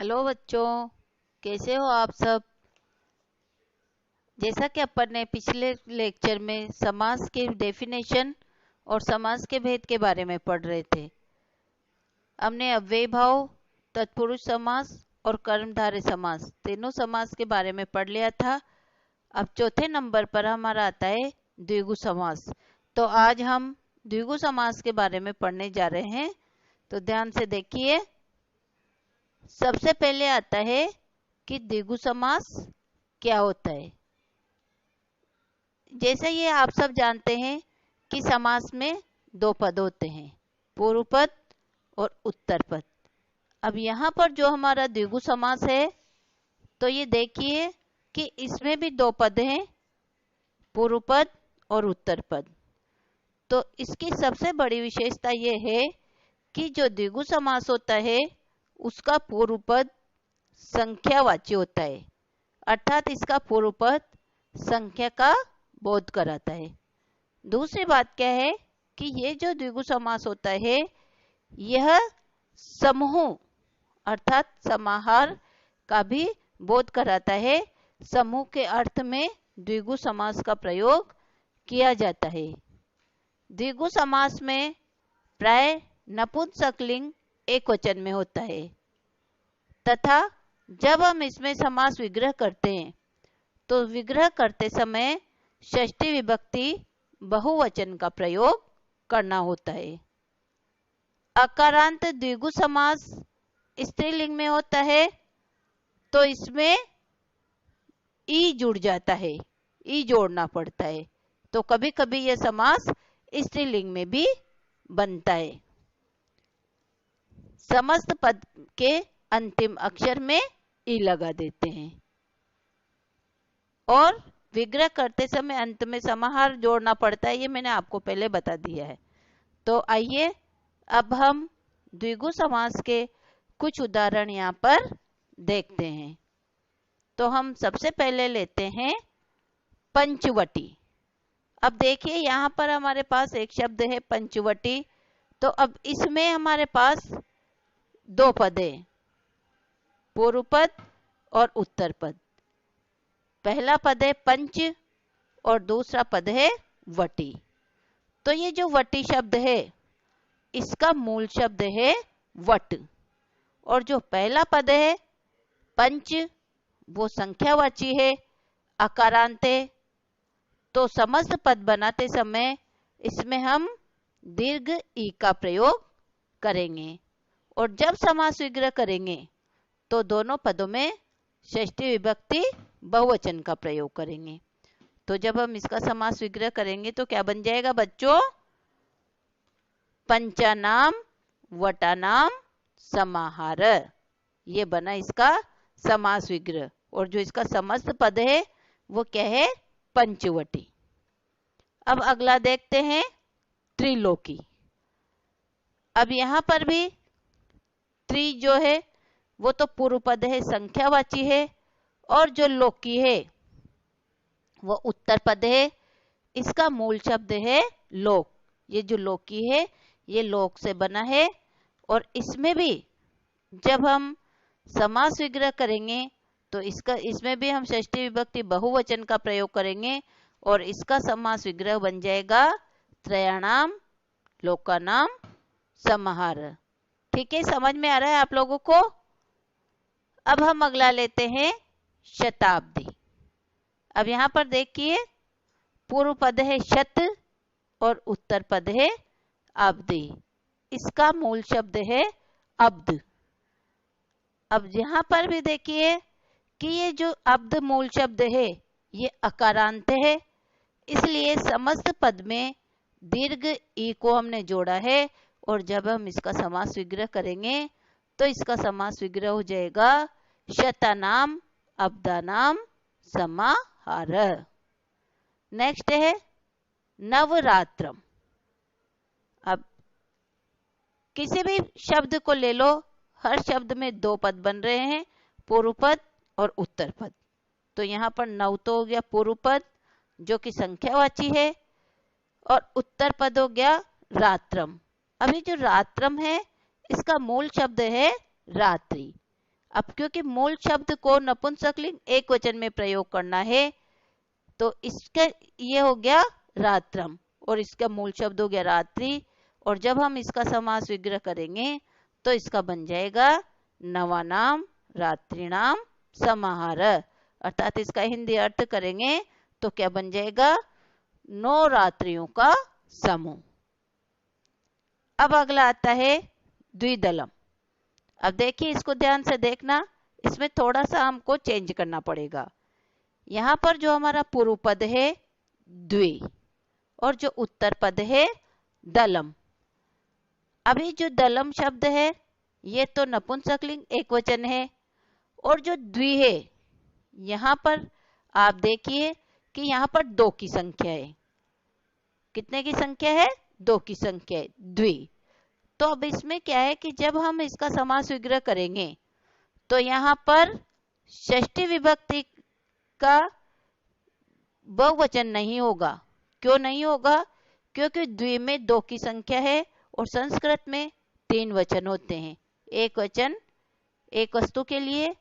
Hello बच्चों, कैसे हो आप सब। जैसा कि अपन ने पिछले लेक्चर में समास के डेफिनेशन और समास के भेद के बारे में पढ़ रहे थे। हमने अव्ययी भाव, तत्पुरुष समास और कर्मधारय समास तीनों समास के बारे में पढ़ लिया था। अब चौथे नंबर पर हमारा आता है द्विगु समास। तो आज हम द्विगु समास के बारे में पढ़ने जा रहे हैं। तो ध्यान से देखिए। सबसे पहले आता है कि द्विगु समास क्या होता है। जैसे ये आप सब जानते हैं कि समास में दो पद होते हैं, पूर्व पद और उत्तर पद। अब यहाँ पर जो हमारा द्विगु समास है, तो ये देखिए कि इसमें भी दो पद हैं, पूर्व पद और उत्तर पद। तो इसकी सबसे बड़ी विशेषता ये है कि जो द्विगु समास होता है उसका पूर्व पद संख्यावाची होता है, अर्थात इसका पूर्व पद संख्या का बोध कराता है। दूसरी बात क्या है कि ये जो द्विगु समास होता है यह समूह अर्थात समाहार का भी बोध कराता है। समूह के अर्थ में द्विगु समास का प्रयोग किया जाता है। द्विगु समास में प्राय नपुंसकलिंग एक वचन में होता है तथा जब हम इसमें समास विग्रह करते हैं तो विग्रह करते समय षष्ठी विभक्ति बहुवचन का प्रयोग करना होता है। अकारांत द्विगु समास स्त्रीलिंग में होता है तो इसमें ई जुड़ जाता है, ई जोड़ना पड़ता है। तो कभी कभी यह समास स्त्रीलिंग में भी बनता है। समस्त पद के अंतिम अक्षर में ई लगा देते हैं और विग्रह करते समय अंत में समाहार जोड़ना पड़ता है। ये मैंने आपको पहले बता दिया है। तो आइए अब हम द्विगु समास के कुछ उदाहरण यहाँ पर देखते हैं। तो हम सबसे पहले लेते हैं पंचवटी। अब देखिए यहाँ पर हमारे पास एक शब्द है पंचवटी। तो अब इसमें हमारे पास दो पद हैं, पूर्व पद और उत्तर पद। पहला पद है पंच और दूसरा पद है वटी। तो ये जो वटी शब्द है इसका मूल शब्द है वट, और जो पहला पद है पंच वो संख्यावाची है, अकारांत है। तो समस्त पद बनाते समय इसमें हम दीर्घ ई का प्रयोग करेंगे और जब समास विग्रह करेंगे तो दोनों पदों में षष्ठी विभक्ति बहुवचन का प्रयोग करेंगे। तो जब हम इसका समास विग्रह करेंगे तो क्या बन जाएगा बच्चों? पंचानाम वटानाम समाहार। ये बना इसका समास विग्रह। और जो इसका समस्त पद है वो क्या है? पंचवटी। अब अगला देखते हैं त्रिलोकी। अब यहां पर भी त्रि जो है वो तो पूर्व पद है, संख्यावाची है, और जो लोकी है वो उत्तर पद है। इसका मूल शब्द है लोक। ये जो लोकी है ये लोक से बना है और इसमें भी जब हम समास विग्रह करेंगे तो इसमें भी हम षष्ठी विभक्ति बहुवचन का प्रयोग करेंगे और इसका समास विग्रह बन जाएगा त्रयाणाम लोकानाम समाहार। ठीक है, समझ में आ रहा है आप लोगों को? अब हम अगला लेते हैं शताब्दी। अब यहां पर देखिए पूर्व पद है शत और उत्तर पद है अब्दी। इसका मूल शब्द है अब्द। अब यहां पर भी देखिए कि ये जो अब्द मूल शब्द है ये अकारांत है, इसलिए समस्त पद में दीर्घ ई को हमने जोड़ा है और जब हम इसका समास विग्रह करेंगे तो इसका समास विग्रह हो जाएगा शतानाम अब्दानाम समाहार। नेक्स्ट है नवरात्रम। अब किसी भी शब्द को ले लो, हर शब्द में दो पद बन रहे हैं, पूर्व पद और उत्तर पद। तो यहाँ पर नव तो हो गया पूर्व पद जो कि संख्यावाची है और उत्तर पद हो गया रात्रम। अभी जो रात्रम है इसका मूल शब्द है रात्रि, अब क्योंकि मूल शब्द को नपुंसकलिंग एक वचन में प्रयोग करना है, तो इसका ये हो गया रात्रम और इसका मूल शब्द हो गया रात्रि, और जब हम इसका समास विग्रह करेंगे तो इसका बन जाएगा नवानाम रात्रिणाम समाहार, अर्थात इसका हिंदी अर्थ करेंगे तो क्या बन जाएगा, 9 रात्रियों का समूह। अब अगला आता है द्विदलम। अब देखिए, इसको ध्यान से देखना, इसमें थोड़ा सा हमको चेंज करना पड़ेगा। यहां पर जो हमारा पूर्व पद है द्वि और जो उत्तर पद है दलम। अभी जो दलम शब्द है ये तो नपुंसकलिंग एक वचन है, और जो द्वि है यहां पर आप देखिए कि यहां पर 2 की संख्या है। कितने की संख्या है, 2 की संख्या है, द्वि। तो अब इसमें क्या है कि जब हम इसका समास विग्रह करेंगे तो यहां पर षष्ठी विभक्ति का बहुवचन नहीं होगा। क्यों नहीं होगा, क्योंकि द्वि में 2 की संख्या है और संस्कृत में 3 वचन होते हैं। एक वचन एक वस्तु के लिए,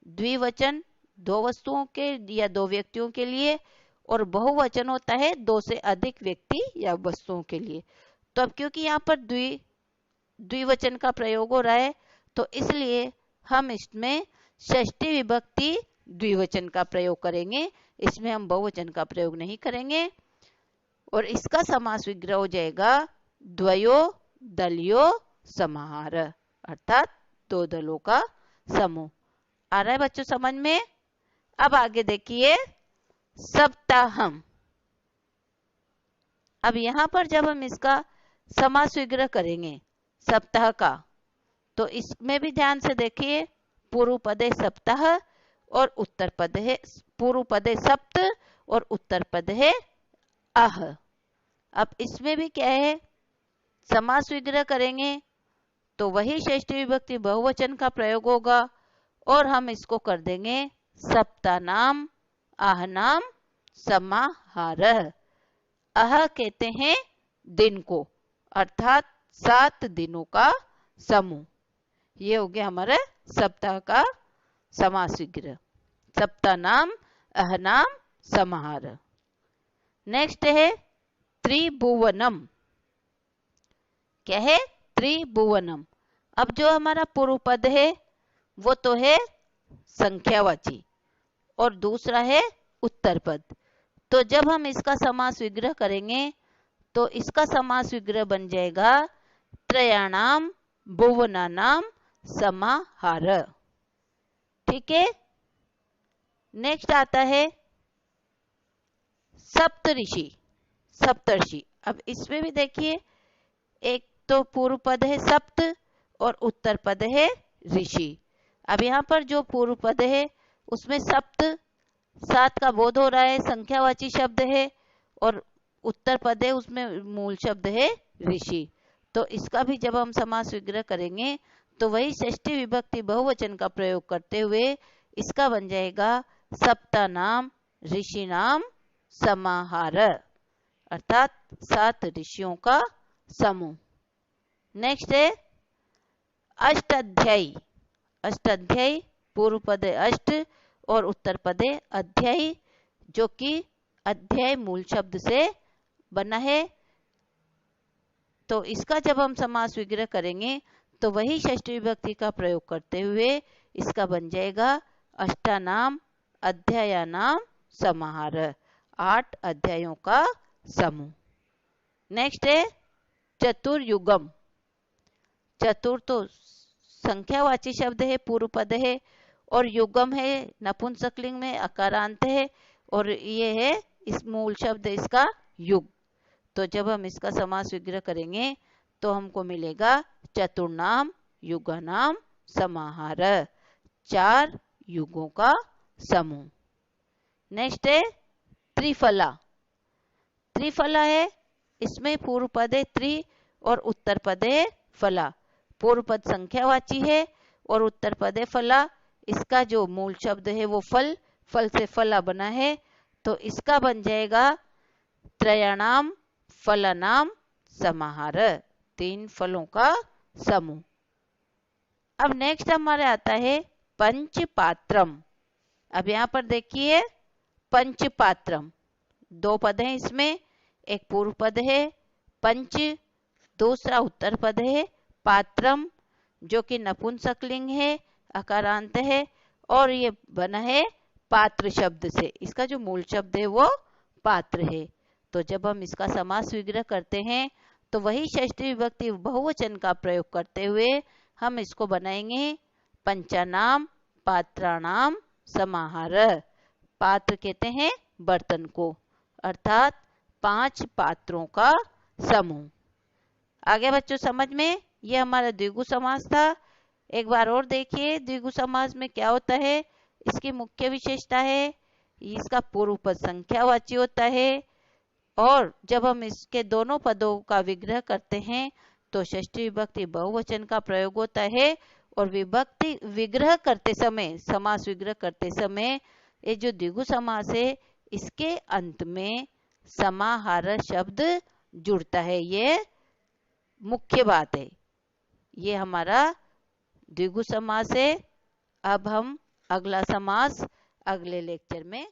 द्विवचन 2 वस्तुओं के या 2 व्यक्तियों के लिए, और बहुवचन होता है 2 से अधिक व्यक्ति या वस्तुओं के लिए। तो अब क्योंकि यहाँ पर द्विवचन का प्रयोग हो रहा है तो इसलिए हम इसमें षष्ठी विभक्ति द्विवचन का प्रयोग करेंगे, इसमें हम बहुवचन का प्रयोग नहीं करेंगे। और इसका समास विग्रह हो जाएगा द्वयो दलियो समाहार, अर्थात 2 दलों का समूह। आ रहा है बच्चों समझ में? अब आगे देखिए सप्ताहम। अब यहां पर जब हम इसका समास विग्रह करेंगे सप्ताह का, तो इसमें भी ध्यान से देखिए, पूर्व पदे सप्ताह और उत्तर पद है, पूर्व पदे सप्त और उत्तर पद है अह। अब इसमें भी क्या है, समास विग्रह करेंगे तो वही षष्ठी विभक्ति बहुवचन का प्रयोग होगा, और हम इसको कर देंगे सप्तानाम आहनाम समाहार। अह कहते हैं दिन को, अर्थात 7 दिनों का समूह। ये हो गया हमारा सप्ताह का समास विग्रह, सप्तानाम अहनाम समाहार। नेक्स्ट है त्रिभुवनम। क्या है, त्रिभुवनम। अब जो हमारा पूर्व पद है वो तो है संख्यावाची और दूसरा है उत्तर पद। तो जब हम इसका समास विग्रह करेंगे तो इसका समास विग्रह बन जाएगा त्रयाणाम भुवनानाम समाहार। ठीक है। नेक्स्ट आता है सप्तऋषि, सप्तर्षि। अब इसमें भी देखिए, एक तो पूर्व पद है सप्त और उत्तर पद है ऋषि। अब यहाँ पर जो पूर्व पद है उसमें सप्त 7 का बोध हो रहा है, संख्यावाची शब्द है, और उत्तर पद है उसमें मूल शब्द है ऋषि। तो इसका भी जब हम समास विग्रह करेंगे तो वही षष्ठी विभक्ति बहुवचन का प्रयोग करते हुए इसका बन जाएगा सप्तानाम ऋषिनाम समाहार, अर्थात 7 ऋषियों का समूह। नेक्स्ट है अष्टाध्यायी। अष्टाध्यायी, पूर्व पद अष्ट और उत्तर पद अध्यायी, जो कि अध्याय मूल शब्द से बना है। तो इसका जब हम समास विग्रह करेंगे तो वही षष्ठी विभक्ति का प्रयोग करते हुए इसका बन जाएगा अष्टानाम अध्यायानाम समाहार, 8 अध्यायों का समूह। नेक्स्ट है चतुर्युगम। चतुर तो संख्यावाची शब्द है, पूर्व पद है, और युगम है नपुंसकलिंग में अकारांत है, और ये है इस मूल शब्द इसका युग। तो जब हम इसका समास विग्रह करेंगे तो हमको मिलेगा चतुर्नाम युगानाम समाहार, 4 युगों का समूह। नेक्स्ट है त्रिफला। त्रिफला है, इसमें पूर्व पद है त्रि और उत्तर पद है फला। पूर्व पद संख्यावाची है और उत्तर पद है फला। इसका जो मूल शब्द है वो फल, फल से फला बना है, तो इसका बन जाएगा त्रयाणाम फलानाम समाहार, 3 फलों का समूह। अब नेक्स्ट हमारे आता है पंचपात्रम। अब यहाँ पर देखिए पंचपात्रम, दो पद हैं इसमें, एक पूर्व पद है पंच, दूसरा उत्तर पद है पात्रम, जो कि नपुंसकलिंग है, अकारांत है, और ये बना है पात्र शब्द से। इसका जो मूल शब्द है वो पात्र है। तो जब हम इसका समास विग्रह करते हैं तो वही षष्ठी विभक्ति बहुवचन का प्रयोग करते हुए हम इसको बनाएंगे पंचानाम पात्राणाम समाहार। पात्र कहते हैं बर्तन को, अर्थात 5 पात्रों का समूह। आगे बच्चों समझ में? ये हमारा द्विगु समास था। एक बार और देखिए द्विगु समास में क्या होता है। इसकी मुख्य विशेषता है इसका पूर्व पद संख्यावाची होता है, और जब हम इसके दोनों पदों का विग्रह करते हैं तो षष्ठी विभक्ति बहुवचन का प्रयोग होता है। और विभक्ति विग्रह करते समय, समास विग्रह करते समय, ये जो द्विगु समास है इसके अंत में समाहार शब्द जुड़ता है। ये मुख्य बात है। ये हमारा द्विगु समास है। अब हम अगला समास अगले लेक्चर में